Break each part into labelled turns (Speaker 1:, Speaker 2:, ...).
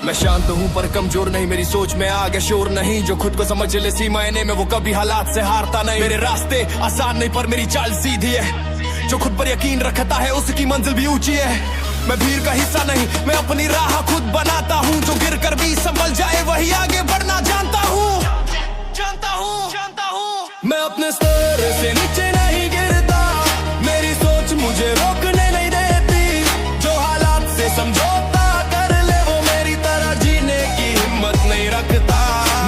Speaker 1: मैं शांत हूँ पर कमजोर नहीं, मेरी सोच में आ गया शोर नहीं। जो खुद को समझ ले सी मायने में वो कभी हालात से हारता नहीं। मेरे रास्ते आसान नहीं पर मेरी चाल सीधी है। जो खुद पर यकीन रखता है उसकी मंजिल भी ऊंची है। मैं भीड़ का हिस्सा नहीं, मैं अपनी राह खुद बनाता हूँ। जो गिर कर भी संभल जाए वही आगे बढ़ना जानता हूँ। मैं अपने स्तर से नीचे नहीं गिरता, मेरी सोच मुझे रोकने नहीं देती। जो हालात से समझौता कर ले वो मेरी तरह जीने की हिम्मत नहीं रखता।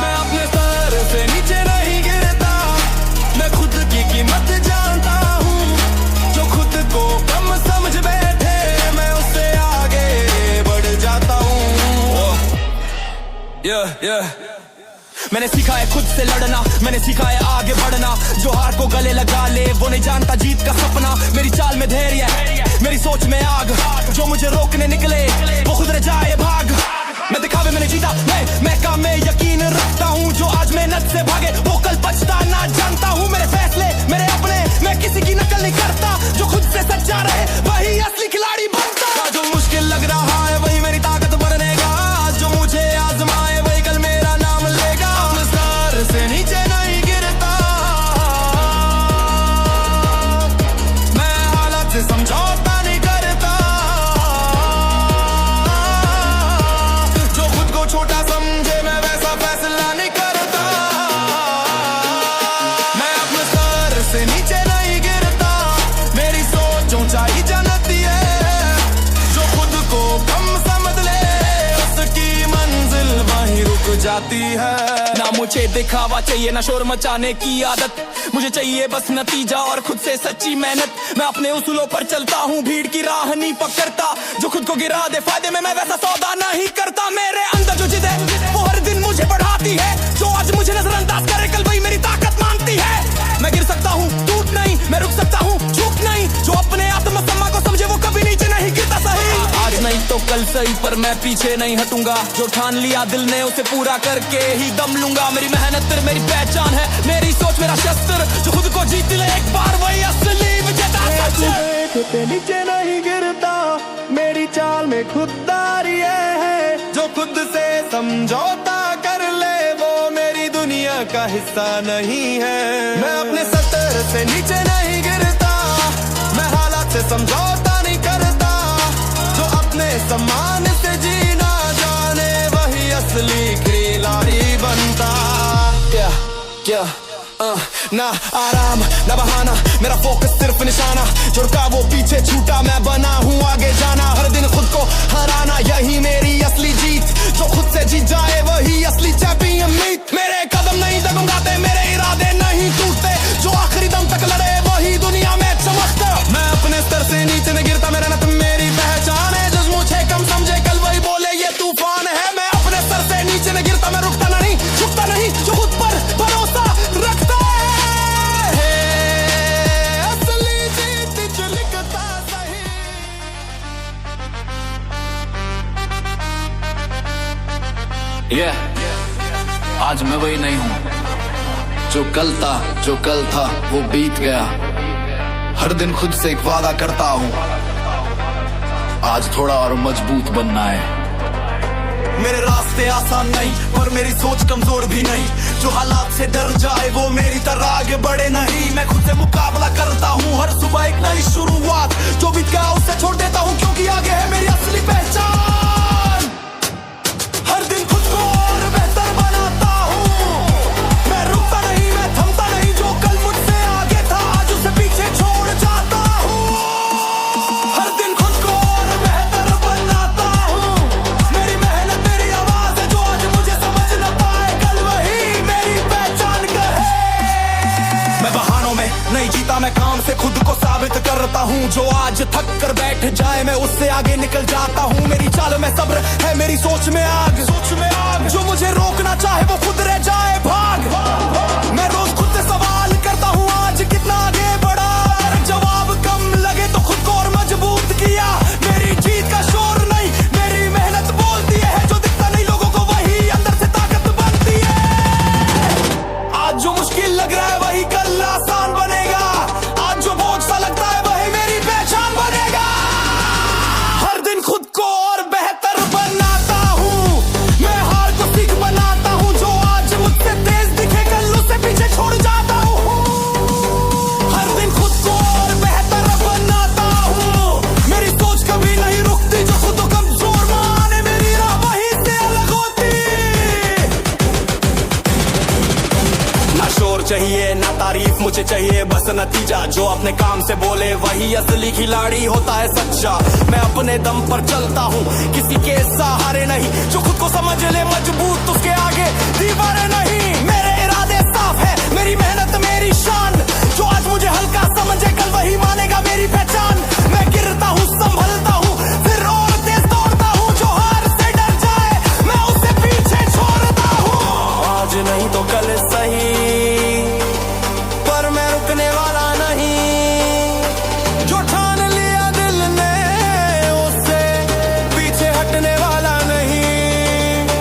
Speaker 1: मैं अपने स्तर से नीचे नहीं गिरता, मैं खुद की कीमत जानता हूँ। जो खुद को कम समझ बैठे मैं उससे आगे बढ़ जाता हूँ। मैंने सीखा है खुद से लड़ना, मैंने सीखा है आगे बढ़ना। जो हार को गले लगा ले वो नहीं जानता जीत का सपना। मेरी चाल में धैर्य है, मेरी सोच में आग। जो मुझे रोकने निकले वो खुद रह जाए भाग। मैं दिखावे मैंने जीता, मैं काम में यकीन रखता हूँ। जो आज मेहनत से भागे वो कल पछताना जानता हूँ। मेरे फैसले मेरे अपने, मैं किसी की नकल नहीं करता। जो खुद से सच्चा रहे वही असली खिलाड़ी बनता। जो मुश्किल लग रहा है वही मेरी ताकत बनने का। जो मुझे आजमाए वही कल मेरा नाम लेगा। से नीचे नहीं गिरता, मैं हालत से समझौता नहीं करता। जो खुद को छोटा समझे मैं वैसा फैसला नहीं करता। मैं अपने स्तर से नीचे नहीं गिरता, मेरी सोच ऊंचाई जानती है। जो खुद को कम समझ ले उसकी मंजिल वहीं रुक जाती है। ना मुझे दिखावा चाहिए ना शोर मचाने की आदत, मुझे चाहिए बस नतीजा और खुद से सच्ची मेहनत। मैं अपने उसूलों पर चलता हूँ, भीड़ की राह नहीं पकड़ता। जो खुद को गिरा दे फायदे में मैं वैसा सौदा नहीं करता। मेरे अंदर जो जिद है वो हर दिन मुझे बढ़ाती है। जो आज मुझे नजरअंदाज करे कल वही मेरी ताकत मानती है। मैं गिर सकता हूँ टूट नहीं, मैं रुक सकता हूँ झुक नहीं। जो अपने आत्मसम्मान को समझे वो कभी नीचे नहीं गिरता। सही आज नहीं तो कल सही पर मैं पीछे नहीं हटूंगा। जो ठान लिया दिल ने उसे पूरा करके ही दम लूंगा। मेरी मेहनत मेरी पहचान है, मेरी सोच मेरा शस्त्र। जो खुद को जीत ले एक बार वही असली विजेता सच है। नीचे नहीं गिरता, मेरी चाल में खुददारी है। जो खुद से समझौता कर ले वो मेरी दुनिया का हिस्सा नहीं है। मैं अपने स्तर से नीचे नहीं गिरता, मैं हालात से समझौता नहीं करता। जो अपने सम्मान से जीना जाने वही असली खिलाड़ी बनता। ना आराम ना बहाना, मेरा फोकस सिर्फ निशाना। जुड़का वो पीछे छूटा, मैं बना हूँ आगे जाना। हर दिन खुद को हराना यही मेरी असली जीत। जो खुद से जीत जाए वही असली चैंपियन मीट। मेरे कदम नहीं डगमगाते, मेरे इरादे नहीं टूटते। जो आखिरी दम तक लड़े वही दुनिया में चमकता। मैं अपने स्तर से नीचे नहीं गिरता, मेरा नत मेरी पहचान है। जो मुझे कम समझे कल वही बोले ये तूफान है। मैं अपने स्तर से नीचे नहीं गिरता, मैं रुकता नहीं झुकता नहीं। जो खुद पर भरोसा रखता है असली जीत जो लिखता सही।
Speaker 2: आज मैं वही नहीं हूँ जो कल था। जो कल था वो बीत गया। हर दिन खुद से एक वादा करता हूँ, आज थोड़ा और मजबूत बनना है।
Speaker 1: मेरे रास्ते आसान नहीं पर मेरी सोच कमजोर भी नहीं। जो हालात से डर जाए वो मेरी तरह आगे बढ़े नहीं। मैं खुद से मुकाबला करता हूँ, हर सुबह एक नई शुरुआत। जो बीत गया उससे छोड़ देता हूँ क्योंकि आगे है मेरी असली पहचान। हर दिन खुद को और बेहतर बनाता हूँ, मैं रुकता नहीं मैं थमता नहीं। जो कल मुझसे आगे था आज उसे पीछे छोड़ जाता हूँ। हर दिन खुद को और बेहतर बनाता हूँ, मेरी मेहनत मेरी आवाज है। जो आज मुझे समझ न पाए कल वही मेरी पहचान कहे। मैं बहानों में नहीं जीता, मैं काम से खुद को साबित करता हूँ। जो आज थक कर बैठ जाए मैं उससे आगे निकल जाता हूँ। मेरी चाल में सब्र है, मेरी सोच में आग। जो मुझे रोकना चाहे वो खुद रह जाए भाग। मैं रोज खुद से सवाल करता हूँ आज कितना आगे बढ़ा। जवाब कम लगे तो खुद को और मजबूत किया। मेरी जीत का शोर नहीं मेरी मेहनत बोलती है। जो दिखता नहीं लोगों को वही अंदर से ताकत बनती है। आज जो मुश्किल लग रहा है वही कल आसान बनेगा। आज जो बोझ सा लगता है वही मेरी पहचान बनेगा। हर दिन खुद को और बेहतर शोर चाहिए ना तारीफ, मुझे चाहिए बस नतीजा। जो अपने काम से बोले वही असली खिलाड़ी होता है सच्चा। मैं अपने दम पर चलता हूँ, किसी के सहारे नहीं। जो खुद को समझ ले मजबूत, उसके आगे दीवारें नहीं। मेरे इरादे साफ है, मेरी मेहनत मेरी शान। जो आज मुझे हल्का समझे कल वही मानेगा मेरी पहचान। मैं गिरता हूँ संभलता हूँ, फिर और तेज दौड़ता हूँ। जो हार से डर जाए मैं उसे पीछे छोड़ता हूँ। आज नहीं तो कल सही, पर मैं रुकने वाला नहीं। जो ठान लिया दिल ने उससे पीछे हटने वाला नहीं।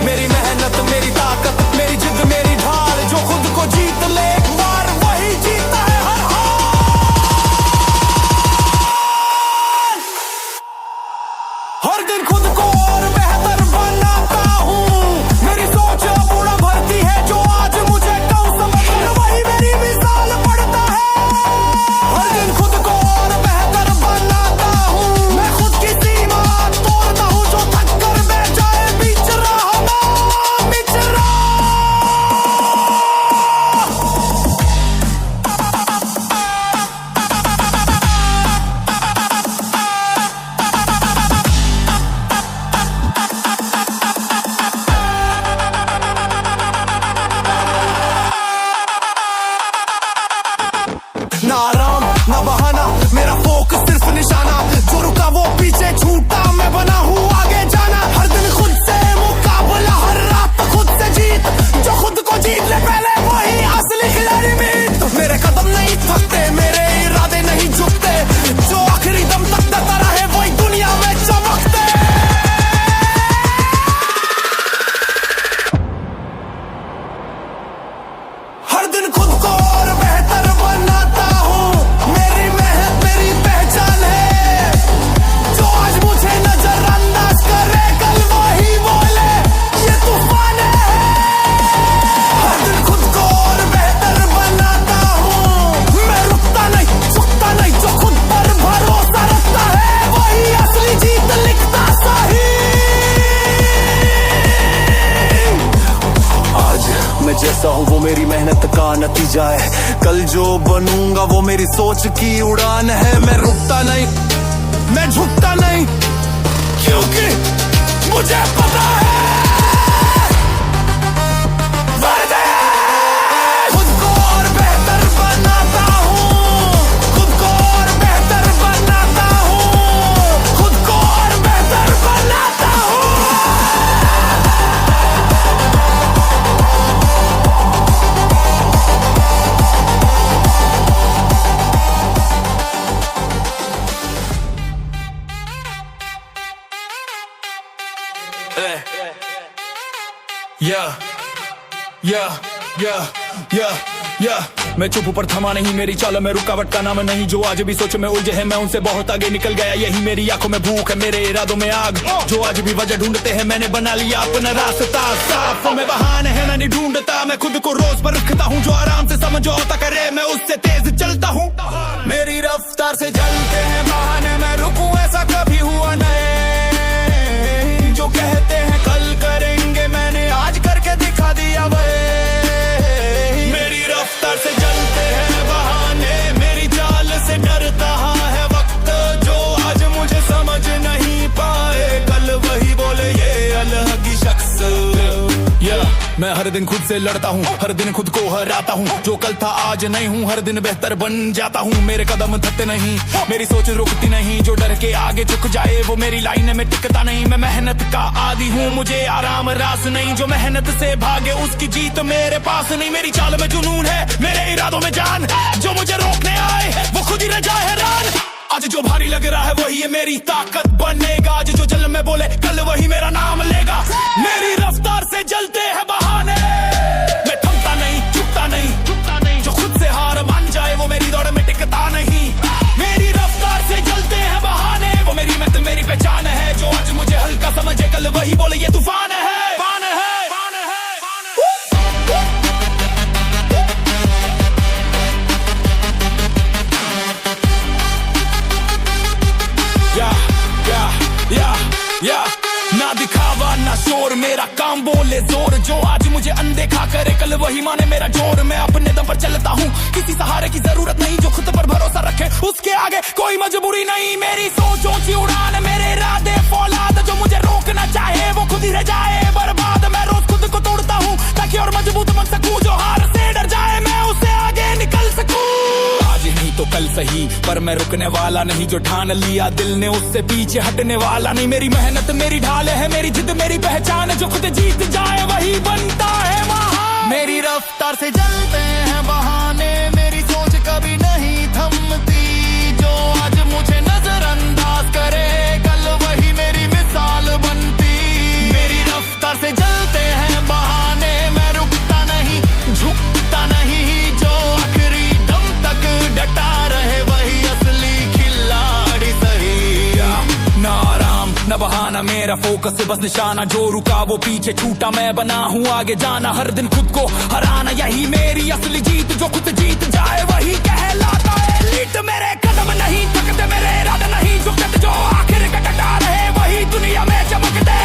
Speaker 1: मेरी मेहनत मेरी ताकत मेरी जिद मेरी ढाल। जो खुद को जीत ले एक बार वही जीतता है हर हाल। हर दिन खुद को और बेहतर बनाता हूँ। मेरी सोच पूरा भरती है, जो आज मुझे कम समझ वही मेरी मिसाल पड़ता है। हर दिन खुद को और बेहतर बनाता हूँ। मैं खुद की सीमा तोड़ता हूँ। जो थक कर बैठ जाए बीच राह में बिचरा। ना आराम ना बहाना, मेरा फोकस सिर्फ निशाना। जो रुका वो पीछे छूटा, मैं बना हूँ आगे जाना। हर दिन खुद से मुकाबला, हर रात खुद से जीत। जो खुद को जीत ले पहले वही असली खिलाड़ी मीत। मेरे कदम नहीं थकते, मेरे इरादे नहीं झुकते। जो आखिरी दम तक डरता रहे वही दुनिया में चमकते। हर दिन खुद को और बेहतर बनाता हूँ। मेरी मेहनत मेरी पहचान है। जो आज मुझे नजरअंदाज करे कल वही बोले ये तूफान है। हर दिन खुद को और बेहतर बनाता हूँ। मैं रुकता नहीं झुकता नहीं। जो खुद पर भरोसा रखता है वही असली जीत लिखता सही। आज मैं जैसा हूँ वो मेरी मेहनत का नतीजा है। कल जो बनूंगा वो मेरी सोच की उड़ान है। मैं रुकता नहीं मैं झुकता नहीं, क्योंकि मुझे पता है वर्दी। खुद को और बेहतर बनाता हूँ। खुद को और बेहतर बनाता हूँ। खुद को और बेहतर बनाता हूँ। मैं चुप पर थमा नहीं, मेरी चालों में रुकावट का नाम नहीं। जो आज भी सोच में उलझे हैं मैं उनसे बहुत आगे निकल गया। यही मेरी आंखों में भूख है, मेरे इरादों में आग। जो आज भी वजह ढूंढते हैं मैंने बना लिया अपना रास्ता साफ। में बहाने हैं मैं नहीं ढूंढता, मैं खुद को रोज पर रखता हूँ। जो आराम से समझौता करे मैं उससे तेज चलता हूँ। मेरी रफ्तार से चलते हैं बहाने, मैं रुकूं ऐसा कभी हुआ नहीं। जो कहते हैं कल करेंगे मैंने आज करके दिखा दिया वही। मेरी रफ्तार से चलते हैं बहाने, मेरी चाल से डरता है वक्त। जो आज मुझे समझ नहीं पाए कल वही बोले ये अलग ही शख्स। मैं हर दिन खुद से लड़ता हूँ, हर दिन खुद को हराता हूँ। जो कल था आज नहीं हूँ, हर दिन बेहतर बन जाता हूँ। मेरे कदम थकते नहीं, मेरी सोच रुकती नहीं। जो डर के आगे झुक जाए वो मेरी लाइन में टिकता नहीं। मैं मेहनत का आदी हूँ, मुझे आराम रास नहीं। जो मेहनत से भागे उसकी जीत मेरे पास नहीं। मेरी चाल में जुनून है, मेरे इरादों में जान। जो मुझे रोकने आए वो खुद ही रह जाए हैरान। आज जो भारी लग रहा है वही है मेरी ताकत बनेगा। आज जो जल में बोले कल वही मेरा नाम लेगा। मेरी रफ्तार से जलते हैं बहाने, मैं थमता नहीं झुकता नहीं। जो खुद से हार मान जाए वो मेरी दौड़ में टिकता नहीं। मेरी रफ्तार से जलते हैं बहाने, वो मेरी मेहनत मेरी पहचान है। जो आज मुझे हल्का समझे कल वही बोले ये तूफान है। ना दिखावा ना शोर, मेरा काम बोले जोर। जो आज मुझे अनदेखा करे, कल वही माने मेरा जोर। मैं अपने दम पर चलता हूँ, किसी सहारे की जरूरत नहीं। जो खुद पर भरोसा रखे उसके आगे कोई मजबूरी नहीं। मेरी सोच ऊंची उड़ान, मेरे इरादे फौलाद। जो मुझे रोकना चाहे वो खुद ही रह जाए बर्बाद। मैं रोज खुद को तोड़ता हूँ ताकि और मजबूत बन सकूं। जो हार से डर जाए मैं उससे आगे निकल सकूं। आज नहीं तो कल सही, पर मैं रुकने वाला नहीं। जो ठान लिया दिल ने उससे पीछे हटने वाला नहीं। मेरी मेहनत मेरी ढाल है, मेरी जिद मेरी पहचान। जो खुद जीत जाए वही बनता है महान। मेरी रफ्तार से जलते हैं बहाने, मेरी सोच कभी नहीं थमती। जो आज मुझे नजरअंदाज करे कल वही मेरी मिसाल बनती। मेरी रफ्तार से जलते हैं बहाने, मैं रुकता नहीं झुकता नहीं। जो आखिरी दम तक डटा रहे वही असली खिलाड़ी सही। ना आराम न बहाना, मेरा फोकस बस निशाना। जो रुका वो पीछे छूटा, मैं बना हूँ आगे जाना। हर दिन खुद को हराना यही मेरी असली जीत। जो खुद जीत जाए वही कहलाता है एलीट। मेरे कदम नहीं थकते, मेरे इरादे नहीं झुकते। जो आखिर कटता रहे वही दुनिया में चमकते।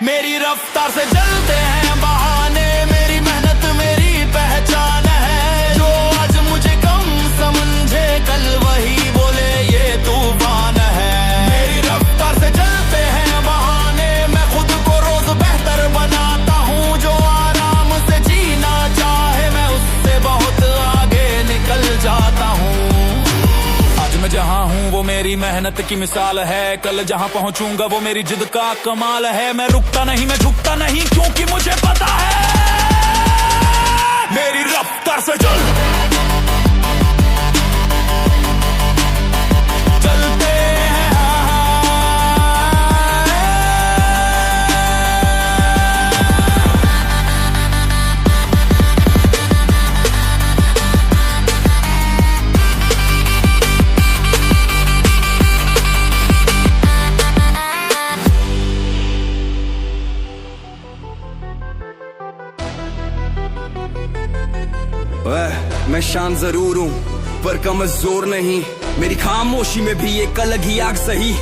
Speaker 1: मेरी रफ्तार से जलते हैं बहाने, मेरी मेहनत मेरी पहचान है। जो आज मुझे कम समझे कल वही बोले ये तूफान है। मेरी रफ्तार से जलते हैं बहाने, मैं खुद को रोज बेहतर बनाता हूँ। जो आराम से जीना चाहे मैं उससे बहुत आगे निकल जाता हूँ। आज मैं जहाँ हूँ वो मेरी मेहनत की मिसाल है। कल जहाँ पहुँचूंगा वो मेरी जिद का कमाल है। मैं रुकता नहीं मैं झुकता नहीं, क्योंकि मुझे पता है मेरी रफ्तार से चलते हैं।
Speaker 3: मैं शान जरूर हूँ पर कमजोर नहीं। मेरी खामोशी में भी एक अलग ही आग सही।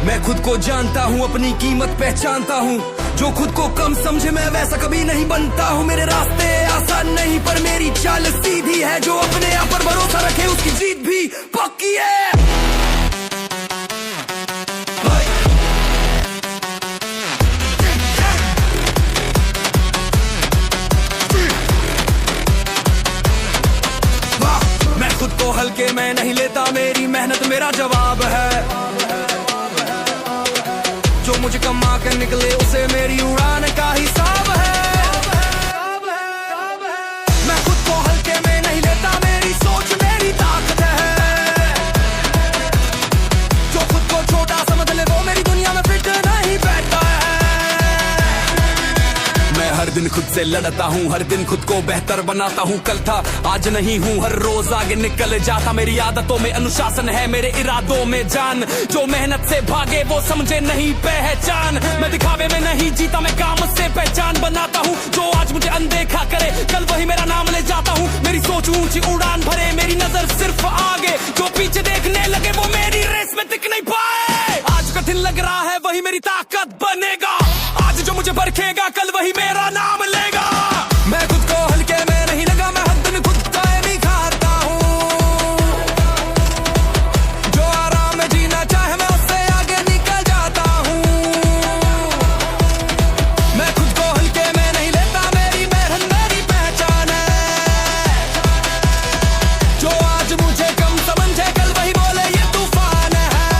Speaker 3: मैं खुद को जानता हूँ, अपनी कीमत पहचानता हूँ। जो खुद को कम समझे मैं वैसा कभी नहीं बनता हूँ। मेरे रास्ते आसान नहीं पर मेरी चाल सीधी है। जो अपने आप पर भरोसा रखे उसकी जीत भी पक्की है। खुद को हल्के में नहीं लेता, मेरी मेहनत मेरा जवाब है। जो मुझे कमा कर निकले उसे मेरी उड़ान का हिसाब है। मैं खुद को हल्के में नहीं लेता, मेरी सोच मेरी ताकत है। जो खुद को छोटा समझ ले वो मेरी दुनिया में फिट नहीं बैठता है। मैं हर दिन खुद से लड़ता हूँ, हर दिन खुद को बेहतर बनाता हूँ। कल था आज नहीं हूँ, हर रोज आगे निकल जाता। मेरी आदतों में अनुशासन है, मेरे इरादों में जान। जो मेहनत से भागे वो समझे नहीं पहचान। मैं दिखावे में नहीं जीता, मैं काम से पहचान बनाता हूँ। जो आज मुझे अनदेखा करे कल वही मेरा नाम ले जाता हूँ। मेरी सोच ऊंची उड़ान भरे, मेरी नजर सिर्फ आगे। जो पीछे देखने लगे वो मेरी रेस में टिक नहीं पाए। आज कठिन लग रहा है वही मेरी ताकत बनेगा। आज जो मुझे परखेगा कल वही मेरा नाम लेगा। मैं खुद को हल्के में नहीं लगा, मैं हर दिन खुद का निखारता हूँ। जो आराम में जीना चाहे मैं उससे आगे निकल जाता हूँ। मैं खुद को हल्के में नहीं लेता, मेरी मेहनत मेरी पहचान है। जो आज मुझे कम समझे कल वही बोले ये तूफान है।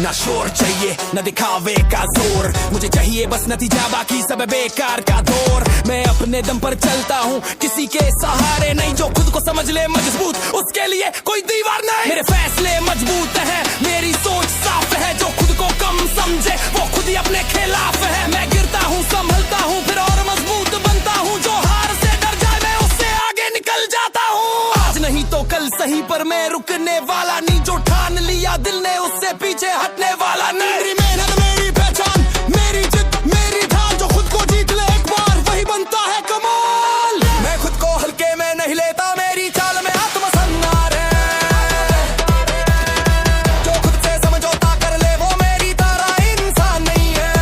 Speaker 3: ना शोर चाहिए न दिखावे का जोर, मुझे चाहिए बस नतीजा, बाकी सब बेकार का दौर। मैं अपने दम पर चलता हूँ, किसी के सहारे नहीं। जो खुद को समझ ले मजबूत उसके लिए कोई दीवार नहीं। मेरे फैसले मजबूत हैं, मेरी सोच साफ है। जो खुद को कम समझे वो खुद ही अपने खिलाफ है। मैं गिरता हूँ संभलता हूँ फिर और मजबूत बनता हूँ। जो हार से डर जाए मैं उससे आगे निकल जाता हूँ। आज नहीं तो कल सही पर मैं रुकने वाला नहीं। जो ठान लिया दिल ने उससे पीछे हटने वाला नहीं। मेरी मेहनत मेरी पहचान, मेरी जिद मेरी ढाल। जो खुद को जीत ले एक बार वही बनता है कमाल। मैं खुद को हल्के में नहीं लेता, मेरी चाल में आत्मसन्नार है। जो खुद से समझौता कर ले वो मेरी तरह इंसान नहीं है।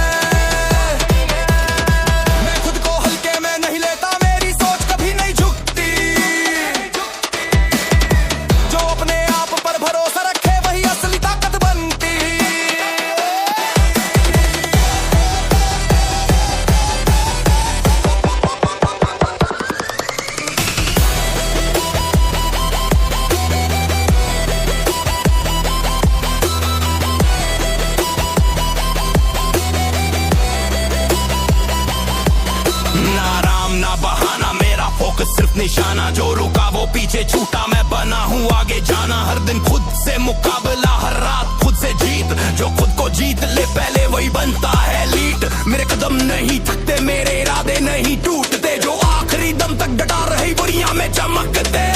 Speaker 3: निशाना, जो रुका वो पीछे छूटा, मैं बना हूँ आगे जाना। हर दिन खुद से मुकाबला, हर रात खुद से जीत, जो खुद को जीत ले पहले वही बनता है लीड। मेरे कदम नहीं थकते, मेरे इरादे नहीं टूटते, जो आखिरी दम तक डटा रही बुरियां में चमकते।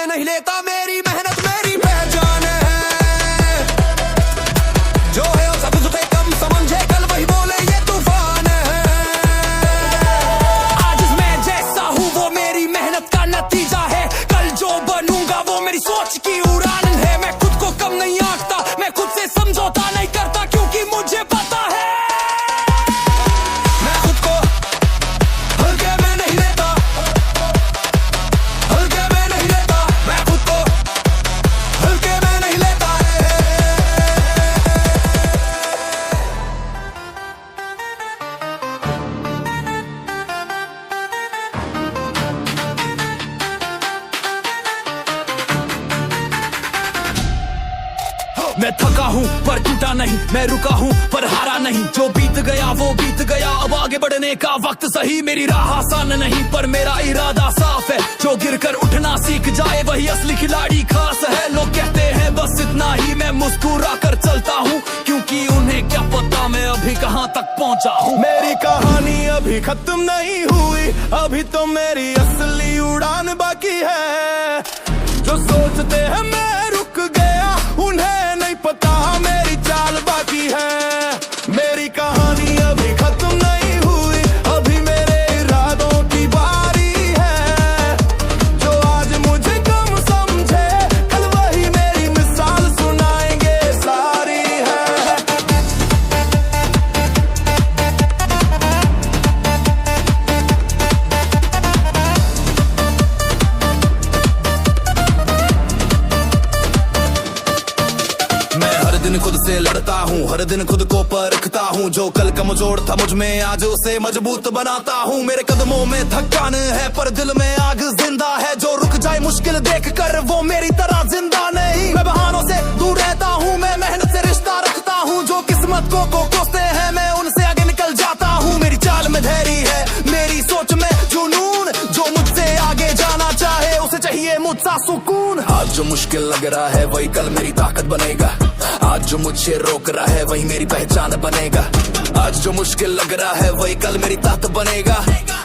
Speaker 3: नहीं लेता, मेरी मेहनत मेरी पहचान है, जो है सब उसे कम समझे, कल वही बोले ये तूफान है। आज मैं जैसा हूँ वो मेरी मेहनत का नतीजा है, कल जो बनूंगा वो मेरी सोच की उड़ान है। मैं खुद को कम नहीं आंकता, मैं खुद से समझौता नहीं करता, क्योंकि मुझे पता है मैं खुद को हल्के में नहीं लेता, हल्के में नहीं लेता, हल्के में नहीं लेता है। मैं थका हूँ पर टूटा नहीं, मैं रुका हूँ पर हारा नहीं, जो बीत गया वो बीत गया, अब आगे बढ़ने का वक्त सही। मेरी राह आसान नहीं पर मेरा इरादा साफ है, जो गिरकर उठना सीख जाए वही असली खिलाड़ी खास है। लोग कहते हैं बस इतना ही, मैं मुस्कुरा कर चलता हूँ, क्योंकि उन्हें क्या पता मैं अभी कहाँ तक पहुँचा हूँ। मेरी कहानी अभी खत्म नहीं हुई, अभी तो मेरी असली उड़ान बाकी है। जो सोचते हैं मैं रुक गया, उन्हें नहीं पता मेरी चाल बाकी है। मेरी कहानी अभी खत्म नहीं हुई, अभी मेरे इरादों की बारी है। जो आज मुझे कम समझे, कल वही मेरी मिसाल सुनाएंगे सारी है। दिन खुद से लड़ता हूँ, हर दिन खुद को परखता हूँ, जो कल कमजोर था मुझ में आज उसे मजबूत बनाता हूँ। मेरे कदमों में थकान है पर दिल में आग जिंदा है, जो रुक जाए मुश्किल देखकर वो मेरी तरह जिंदा नहीं। मैं बहानों से दूर रहता हूँ, मैं मेहनत से रिश्ता रखता हूँ, जो किस्मत को कोसते हैं मैं उनसे आगे निकल जाता हूँ। मेरी चाल में धैर्य है, मेरी सोच में जुनून, जो मुझसे आगे जाना चाहे उसे चाहिए मुझसा सुकून। आज जो मुश्किल लग रहा है वही कल मेरी ताकत बनेगा, आज जो मुझे रोक रहा है वही मेरी पहचान बनेगा। आज जो मुश्किल लग रहा है वही कल मेरी ताकत बनेगा,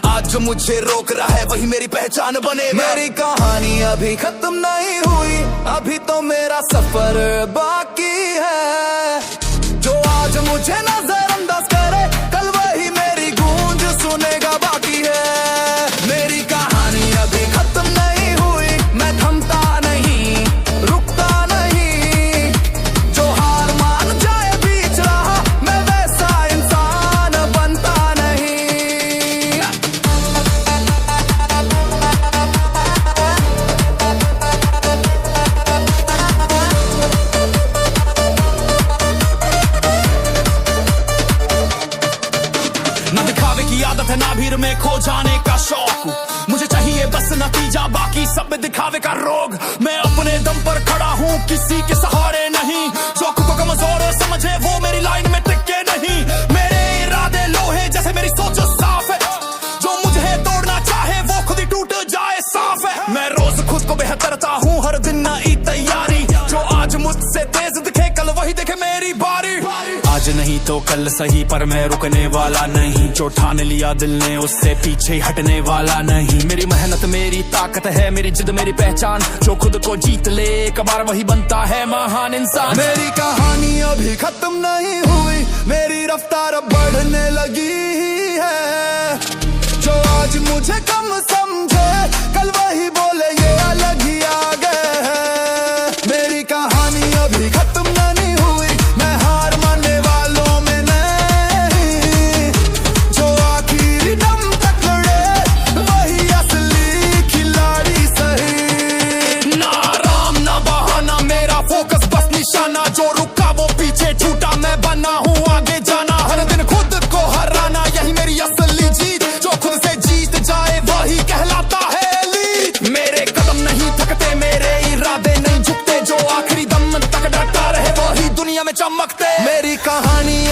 Speaker 3: आज जो मुझे रोक रहा है वही मेरी पहचान बनेगा। मेरी कहानी अभी खत्म नहीं हुई, अभी तो मेरा सफर बाकी है। जो आज मुझे नजरअंदाज करे, कल वही मेरी गूंज सुनेगा बाकी है। मेरी कहानी अभी खत्म नहीं हुई, मैं थमता नहीं, रुकता नहीं, जो हार मान जाए बीच रहा, मैं वैसा इंसान बनता नहीं। ना दिखावे की आदत है, ना भीड़ में खो जाने का शौक, मुझे चाहिए बस नतीजा, बाकी सब दिखावे का रोग। मैं अपने दम पर खड़ा हूँ, किसी के सहारे नहीं, जो खुद को कमजोर समझे वो मेरी लाइन में टिके नहीं। मेरे इरादे लोहे जैसे मेरी सोच साफ है, जो मुझे तोड़ना चाहे वो खुद ही टूट जाए साफ है। मैं रोज खुद को बेहतरता हूँ, हर दिन नई तैयारी, जो आज मुझसे तेज दिखे कल वही दिखे मेरी बारी। आज नहीं तो कल सही पर मैं रुकने वाला नहीं, जो ठान लिया दिल ने उससे पीछे हटने वाला नहीं। मेरी मेहनत मेरी ताकत है, मेरी जिद मेरी पहचान, जो खुद को जीत ले एक बार वही बनता है महान इंसान। मेरी कहानी अभी खत्म नहीं हुई, मेरी रफ्तार बढ़ने लगी है। जो आज मुझे कम समझे, कल वही बोले ये अलग ही आगे है। मेरी कहानी अभी खत्म नहीं हुई, मैं हार मानने वालों में नहीं, जो आखिरी दम तक लड़े वही असली खिलाड़ी सही। ना आराम ना बहाना, मेरा फोकस बस निशाना, जो रुका वो पीछे छूटा, मैं बना हूँ आगे जाना, हर दिन खुद को हराना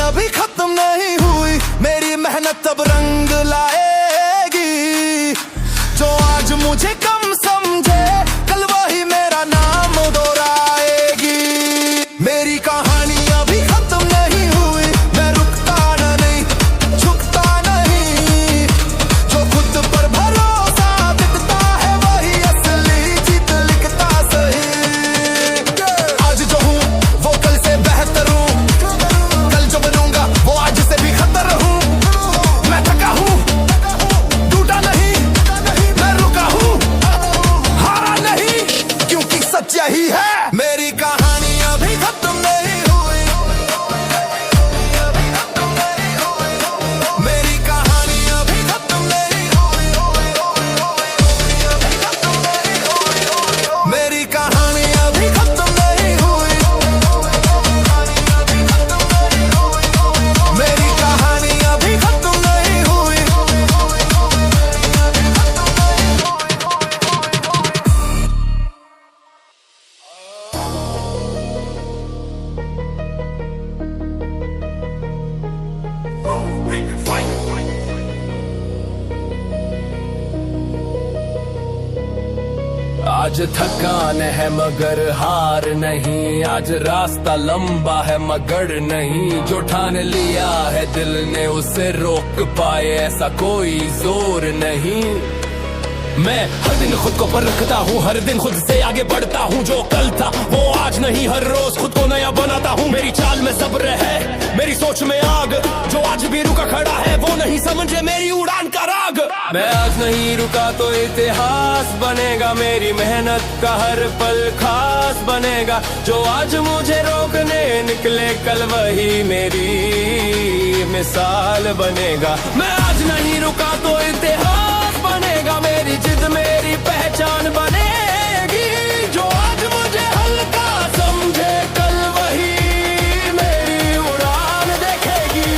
Speaker 1: अभी खत्म नहीं हुई, मेरी मेहनत अब रंग लाएगी। जो आज मुझे कम समझे कल वही मेरा नाम दोहराएगी। मेरी कहानी अभी खत्म नहीं हुई, मैं रुकता नहीं, झुकता नहीं। जो खुद पर भरोसा दिखता है वही असली जीत लिखता सही। आज जो हूँ वो कल से बेहतर हूँ, कल जो बनूंगा वो आज से भी खतर हूँ। मैं थका हूँ, टूटा नहीं, मैं रुका हूँ, हारा नहीं, क्योंकि सच यही है। मेरी कहानी अभी खत्म नहीं हुई, मेरी कहानी अभी खत्म नहीं हुई, मेरी कहानी अभी खत्म नहीं हुई, मेरी कहानी अभी खत्म नहीं हुई।
Speaker 3: आज थकान है मगर हार नहीं, आज रास्ता लंबा है मगर नहीं। जो ठान लिया है दिल ने उसे रोक पाए ऐसा कोई जोर नहीं। मैं हर दिन खुद को परखता हूँ, हर दिन खुद से आगे बढ़ता हूँ। जो कल था वो आज नहीं, हर रोज खुद को नया बनाता हूँ। मेरी चाल में सब्र है, मेरी सोच में आग। जो आज भी रुका खड़ा है वो नहीं समझे मेरी उड़ान का राग। मैं आज नहीं रुका तो इतिहास बनेगा, मेरी मेहनत का हर पल खास बनेगा। जो आज मुझे रोकने निकले कल वही मेरी मिसाल बनेगा। मैं आज नहीं रुका तो इतिहास बनेगा, मेरी जिद मेरी पहचान बनेगी। जो आज मुझे हल्का समझे कल वही मेरी उड़ान देखेगी।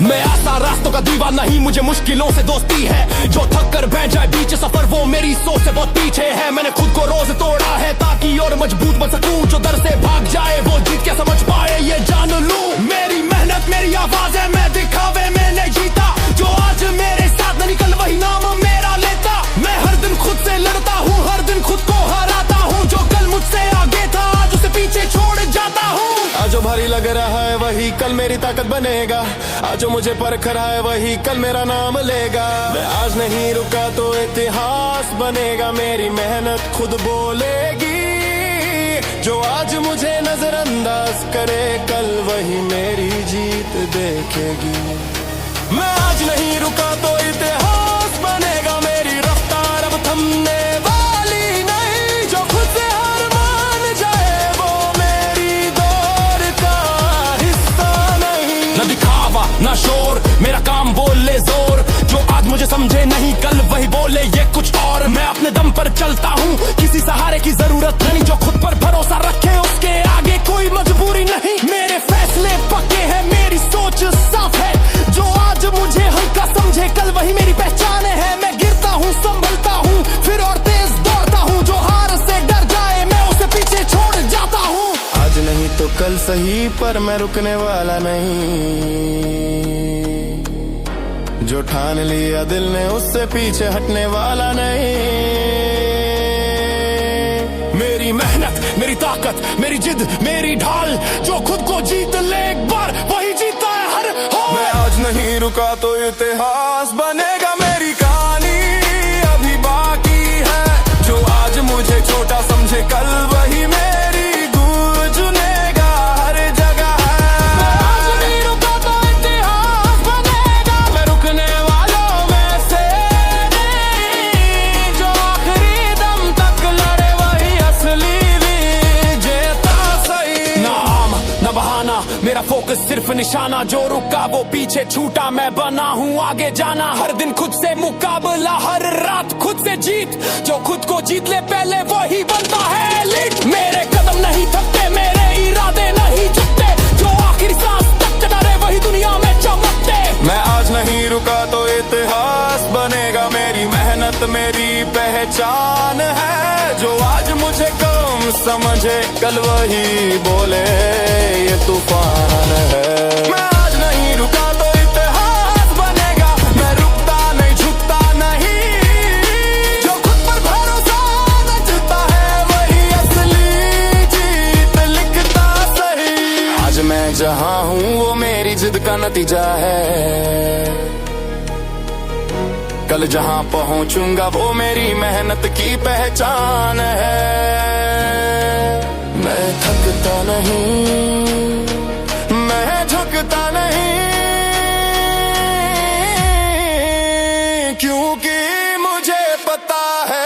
Speaker 3: मैं आसान रास्तों का दीवाना नहीं, मुझे मुश्किलों से दोस्ती है। जो थक कर बैठ जाए बीच सफर वो मेरी सोच से बहुत पीछे है। मैंने खुद को रोज तोड़ा है ताकि और मजबूत बन सकूं। जो डर से भाग जाए वो जीत क्या समझ पाए ये जान लूं। मेरी मेहनत मेरी आवाज है, मैं दिखावे में नहीं जीता। जो आज मेरे साथ नहीं कल वही नाम मेरा लेता। मैं हर दिन खुद से लड़ता हूँ, हर दिन खुद को हराता हूँ। जो कल मुझसे आगे था आज उसे पीछे छोड़ जाता हूँ। आज जो भारी लग रहा है वही कल मेरी ताकत बनेगा। आज जो मुझे परख रहा है वही कल मेरा नाम लेगा। मैं आज नहीं रुका तो इतिहास बनेगा, मेरी मेहनत खुद बोलेगी। जो आज मुझे नजरअंदाज करे कल वही मेरी जीत देखेगी। मैं आज नहीं रुका तो इतिहास बनेगा, मेरी रफ्तार अब थमने वाली नहीं। जो खुद से हार मान जाए वो मेरी दौड़ का हिस्सा नहीं। न दिखावा न शोर, मेरा काम बोले जोर। जो आज मुझे समझे नहीं कल वही बोले ये कुछ और। मैं अपने दम पर चलता हूँ, किसी सहारे की जरूरत नहीं। जो खुद पर भरोसा रखे उसके आगे कोई मजबूरी नहीं। मेरे फैसले पक्के हैं, मेरी सोच साफ है। जो आज मुझे हल्का समझे कल वही मेरी पहचान है। मैं गिरता हूँ संभलता हूँ फिर और तेज दौड़ता हूँ। जो हार से डर जाए मैं उसे पीछे छोड़ जाता हूँ। आज नहीं तो कल सही पर मैं रुकने वाला नहीं। जो ठान लिया दिल ने उससे पीछे हटने वाला नहीं। मेरी मेहनत मेरी ताकत मेरी जिद मेरी ढाल। जो खुद को जीत ले एक बार वही जीता है हर हाल। मैं आज नहीं रुका तो इतिहास बनेगा, मेरी कहानी अभी बाकी है। जो आज मुझे छोटा समझे कल वही मेरी गूंजनेगा हर जगह है। मैं आज नहीं रुका तो इतिहास बनेगा, मैं रुकने वालों में से नहीं। जो आखिरी दम तक लड़े वही असली विजेता सही। नाम न बहाना मेरा फोकस सिर्फ निशाना। जो रुका वो पीछे छूटा, मैं बना हूँ आगे जाना। हर दिन खुद से मुकाबला, हर रात खुद से जीत। जो खुद को जीत ले पहले वही बनता है एलीट। मेरे कदम नहीं थकते, मेरे इरादे नहीं झुकते। जो आखिरी सांस तक डरे वही दुनिया में चमकते। मैं आज नहीं रुका
Speaker 1: मेरी पहचान है। जो आज मुझे कम समझे कल वही बोले ये तूफान है। मैं आज नहीं रुका तो इतिहास बनेगा, मैं रुकता नहीं झुकता नहीं। जो खुद पर भरोसा रचता है वही असली जीत लिखता सही। आज मैं जहां हूं वो मेरी जिद का नतीजा है। कल जहां पहुंचूंगा वो मेरी मेहनत की पहचान है। मैं थकता नहीं, मैं झुकता नहीं, क्योंकि मुझे पता है।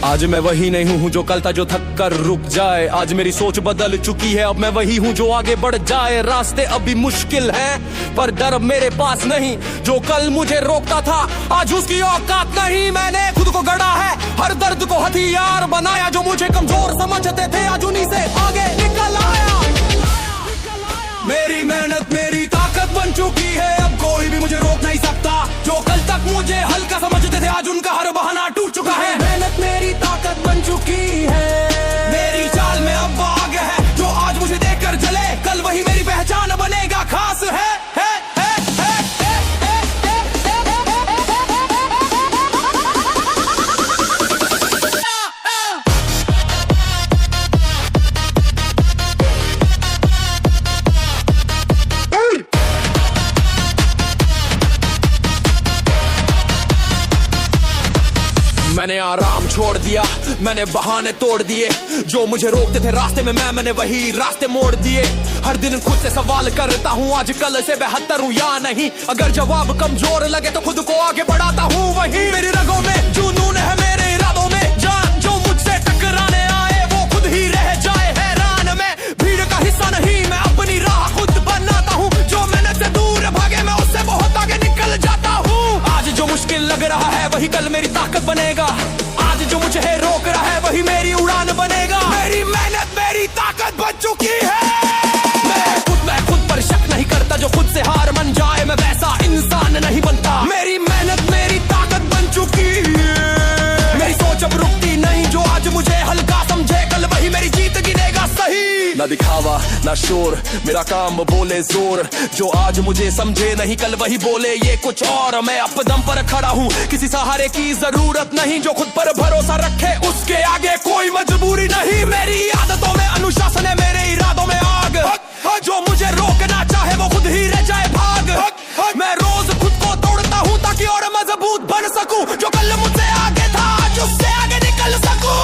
Speaker 3: आज मैं वही नहीं हूँ जो कल था, जो थक कर रुक जाए। आज मेरी सोच बदल चुकी है, अब मैं वही हूँ जो आगे बढ़ जाए। रास्ते अभी मुश्किल हैं पर डर अब मेरे पास नहीं। जो कल मुझे रोकता था आज उसकी औकात नहीं। मैंने खुद को गढ़ा है, हर दर्द को हथियार बनाया। जो मुझे कमजोर समझते थे आज उन्हीं से आगे निकल आया। मेरी मेहनत मेरी ताकत बन चुकी है, अब कोई भी मुझे रोक नहीं सकता। जो कल तक मुझे हल्का समझते थे आज उनका हर बहाना टूट चुका है। मेहनत मेरी ताकत बन चुकी है, मेरी चाल में अब आगे है। जो आज मुझे देखकर जले कल वही मेरी पहचान बनेगा। खास है। मैंने आराम छोड़ दिया, मैंने बहाने तोड़ दिए। जो मुझे रोकते थे रास्ते में मैंने वही रास्ते मोड़ दिए। हर दिन खुद से सवाल करता हूँ आज कल से बेहतर हूँ या नहीं। अगर जवाब कमजोर लगे तो खुद को आगे बढ़ाता हूँ वही। मेरी रगों में जुनून है, मेरे इरादों में जान। जो मुझसे टकराने आए वो खुद ही रह जाए हैरान। मैं भीड़ का हिस्सा नहीं, मैं अपनी राह खुद बनाता हूँ। जो मेहनत से दूर भागे मैं उससे बहुत आगे निकल जाता हूँ। आज जो मुश्किल लग रहा है वही कल मेरी ताकत बनेगा। आज जो मुझे रोक रहा है वही मेरी उड़ान बनेगा। मेरी मेहनत मेरी ताकत बन चुकी है। मैं खुद पर शक नहीं करता, जो खुद से हार मान जाए मैं वैसा इंसान नहीं बनता। मेरी मेहनत मेरी ताकत बन चुकी है, मेरी सोच अब रुकती नहीं। जो आज मुझे हल्का समझे कल वही मेरी जीत गिनेगा सही। ना दिखावा ना शोर, मेरा काम बोले जोर। जो आज मुझे समझे नहीं कल वही बोले ये कुछ और। मैं अपदम पर खड़ा हूँ, किसी सहारे की जरूरत नहीं। जो खुद पर भरोसा रखे उसके आगे कोई मजबूरी नहीं। मेरी आदतों में अनुशासन है, मेरे इरादों में आग। जो मुझे रोकना चाहे वो खुद ही रह जाए भाग। मैं रोज खुद को तोड़ता हूँ ताकि और मजबूत बन सकूं। जो कल मुझसे आगे था आज उससे आगे निकल सकूं।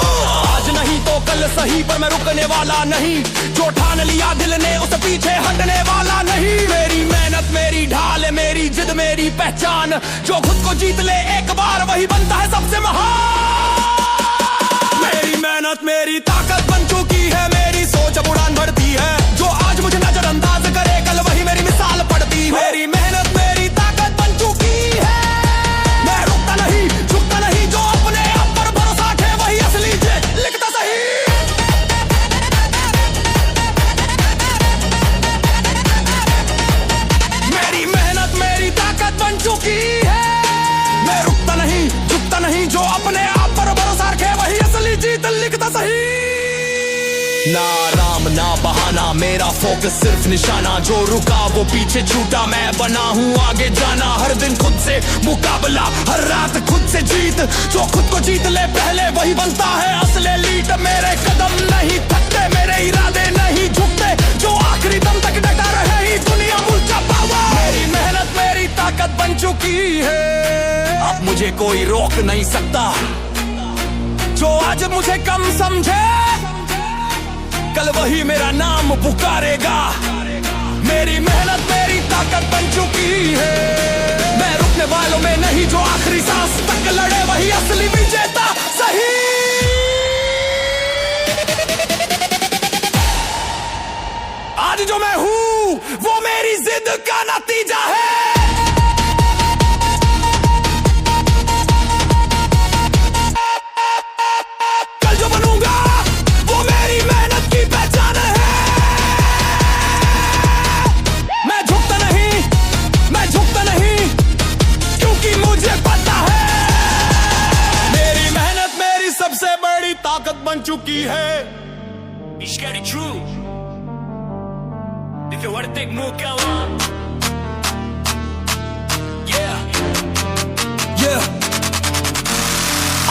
Speaker 3: आज नहीं तो कल सही पर मैं रुकने वाला नहीं। जो ठान लिया दिल ने उस पीछे हटने वाला नहीं। मेरी मेहनत मेरी ढाल, मेरी जिद मेरी पहचान। जो खुद को जीत ले एक बार वही बनता है सबसे महान। मेरी मेहनत मेरी ताकत बन चुकी है, मेरी सोच अब उड़ान भरती है। जो आज मुझे नजरअंदाज करे कल वही मेरी मिसाल पड़ती है। मेरी मेहनत मेरी ताकत बन चुकी है, मैं रुकता नहीं झुकता नहीं। जो अपने आप पर भरोसा रखे वही असली जीत लिखता सही। मेरी मेहनत मेरी ताकत बन चुकी है, मैं रुकता नहीं झुकता नहीं। जो अपने आप पर भरोसा रखे वही असली जीत लिखता सही। ना आराम ना बहाना, मेरा फोकस सिर्फ निशाना। जो रुका वो पीछे छूटा, मैं बना हूँ आगे जाना। हर दिन खुद से मुकाबला, हर रात खुद से जीत। जो खुद को जीत ले पहले वही बनता है असली एलीट। मेरे कदम नहीं थकते, मेरे इरादे नहीं झुकते। जो आखिरी दम तक डटा रहे ही दुनिया मुल्का पावा। मेरी मेहनत मेरी ताकत बन चुकी है, अब मुझे कोई रोक नहीं सकता। जो आज मुझे कम समझे कल वही मेरा नाम पुकारेगा। मेरी मेहनत मेरी ताकत बन चुकी है। मैं रुकने वालों में नहीं, जो आखिरी सांस तक लड़े वही असली विजेता सही। आज जो मैं हूं वो मेरी जिद का नतीजा है। कल जो बनूंगा वो मेरी मेहनत की पहचान है। मैं झुकता नहीं क्योंकि मुझे पता है मेरी मेहनत मेरी सबसे बड़ी ताकत बन चुकी है। It's getting true. If you want to take more, go on. Yeah.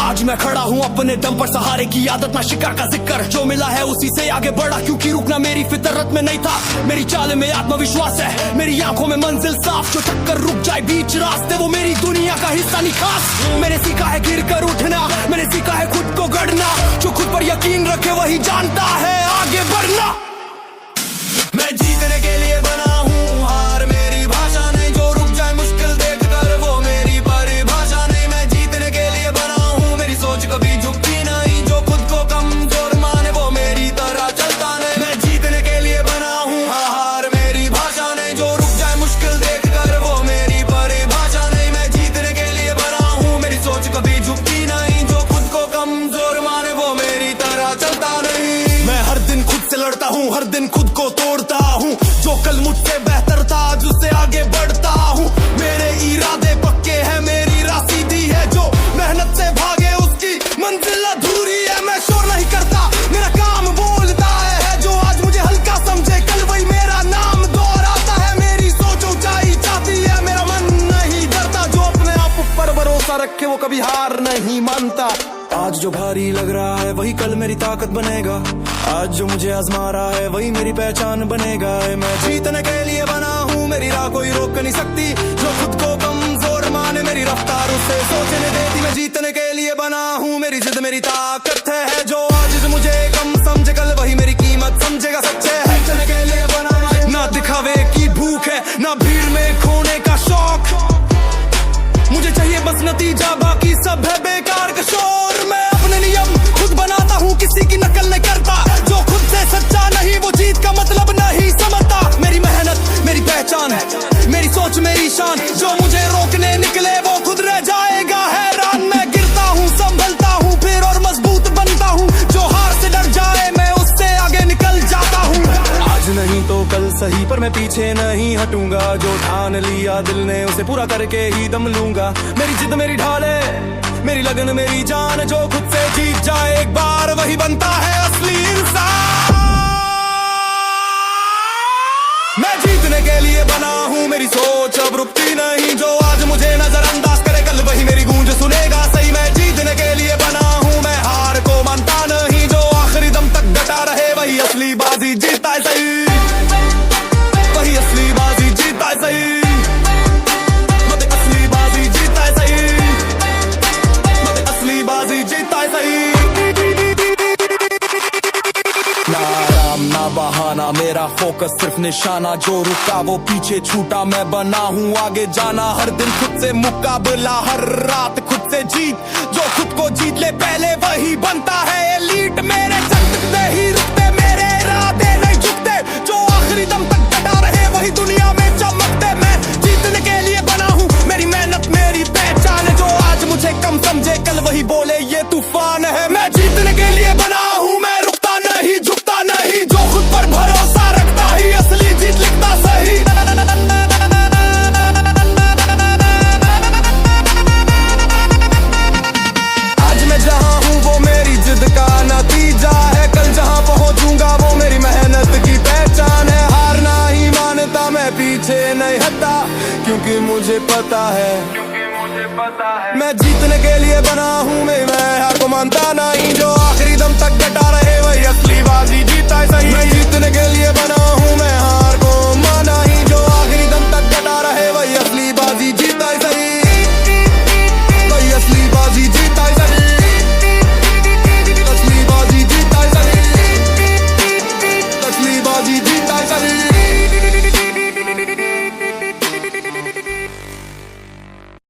Speaker 3: आज मैं खड़ा हूँ अपने दम पर, सहारे की आदत ना शिकार का जिक्र। जो मिला है उसी से आगे बढ़ा, क्योंकि रुकना मेरी फितरत में नहीं था। मेरी चाल में आत्मविश्वास है, मेरी आंखों में मंजिल साफ। जो टक्कर रुक जाए बीच रास्ते वो मेरी दुनिया का हिस्सा नहीं खास। मैंने सीखा है गिर कर उठना, मैंने सीखा है खुद को गढ़ना। जो खुद पर यकीन रखे वही जानता है आगे बढ़ना। मैं जीतने के लिए बना हूँ, हार मेरी भाषा नहीं। जो रुक जाए मुश्किल देख कर वो मेरी परिभाषा नहीं। मैं जीतने के लिए बना हूँ, मेरी सोच कभी झुकती नहीं। जो खुद को कमजोर माने वो मेरी तरह चलता नहीं। मैं जीतने के लिए बना हूँ, हार मेरी भाषा नहीं। जो रुक जाए मुश्किल देख कर वो मेरी परिभाषा नहीं। मैं जीतने के लिए बना हूँ, मेरी सोच कभी झुकती नहीं। जो खुद को कमजोर माने वो मेरी तरह चलता नहीं। मैं हर दिन खुद से लड़ता हूँ, हर दिन खुद को तोड़ता हूँ। जो कल मुझसे बेहतर था आज उससे आगे बढ़ता हूँ। मेरे इरादे पक्के हैं, मेरी राह सीधी है। जो मेहनत से भागे उसकी मंजिल अधूरी है। मैं शोर नहीं करता, मेरा काम बोलता है। जो आज मुझे हल्का समझे कल वही मेरा नाम दोहराता है। मेरी सोच ऊंचाई चाहती है, मेरा मन नहीं डरता। जो अपने आप पर भरोसा रखे वो कभी हार नहीं मानता। आज जो भारी लग रहा है वही कल मेरी ताकत बनेगा। आज जो मुझे आजमा रहा है वही मेरी पहचान बनेगा। मैं जीतने के लिए बना हूँ, मेरी राह कोई रोक नहीं सकती। जो खुद को कमजोर माने मेरी रफ्तार उससे सोचने देती। मैं जीतने के लिए बना हूँ, मेरी जिद मेरी ताकत है। जो आज मुझे कम समझे कल वही मेरी कीमत समझेगा। सच्चे जीतने के लिए बना, ना दिखावे की भूख है ना भीड़ में खोने का शौक। मुझे चाहिए बस नतीजा, बाकी सब है बेकार का शोर। मैं अपने नियम खुद बनाता हूँ, किसी की नकल नहीं करता। जो खुद से सच्चा नहीं वो जीत का मतलब नहीं समझता। मेरी मेहनत मेरी पहचान है, मेरी सोच मेरी शान। जो मुझे रोकने निकले वो खुद रह जाएगा हैरान। मैं गिरता हूँ संभलता हूँ फिर और मजबूत बनता हूँ। जो हार से डर जाए मैं उससे आगे निकल जाता हूँ। आज नहीं तो कल सही पर मैं पीछे नहीं हटूंगा। जो ठान लिया दिल ने उसे पूरा करके ही दम लूंगा। मेरी जिद मेरी ढाल है, मेरी लगन मेरी जान। जो खुद से जीत जाए एक बार वही बनता है असली इंसान। मैं जीतने के लिए बना हूँ, मेरी सोच अब रुकती नहीं। जो आज मुझे नजरअंदाज करे कल वही मेरी गूंज सुनेगा सही। मैं जीतने के लिए बना हूँ, मैं हार को मानता नहीं। जो आखिरी दम तक डटा रहे वही असली बाजी जीता है सही। वही असली बाजी जीता है सही। असली बाजी जीता है सही। असली बाजी जीता है सही। ना आराम ना बहाना, मेरा फोकस सिर्फ निशाना। जो रुका वो पीछे छूटा, मैं बना हूँ आगे जाना। हर दिन खुद से मुकाबला, हर रात खुद से जीत। जो खुद को जीत ले पहले वही बनता है एलीट। मेरे चलते ही रुकते, मेरे इरादे नहीं झुकते। जो आखिरी दम तक डटा रहे वही दुनिया में चमकते। मैं जीतने के लिए बना हूँ, मेरी मेहनत मेरी पहचान है। जो आज मुझे कम समझे कल वही बोले ये तूफान है। मैं जीतने के लिए बना हूँ, मैं रुकता नहीं झुकता नहीं। जो खुद पर भरोसा रखता ही असली जीत लिखता सही। आज मैं जहाँ हूँ वो मेरी जिद का नतीजा है। कल जहाँ पहुँचूंगा वो मेरी मेहनत की पहचान है। हारना ही मानता मैं पीछे नहीं हटता, क्योंकि मुझे पता है मैं जीतने के लिए बना हूँ। मैं हार को मानता नहीं। जो आखिरी दम तक डटा रहे वही असली बाजी जीता है सही।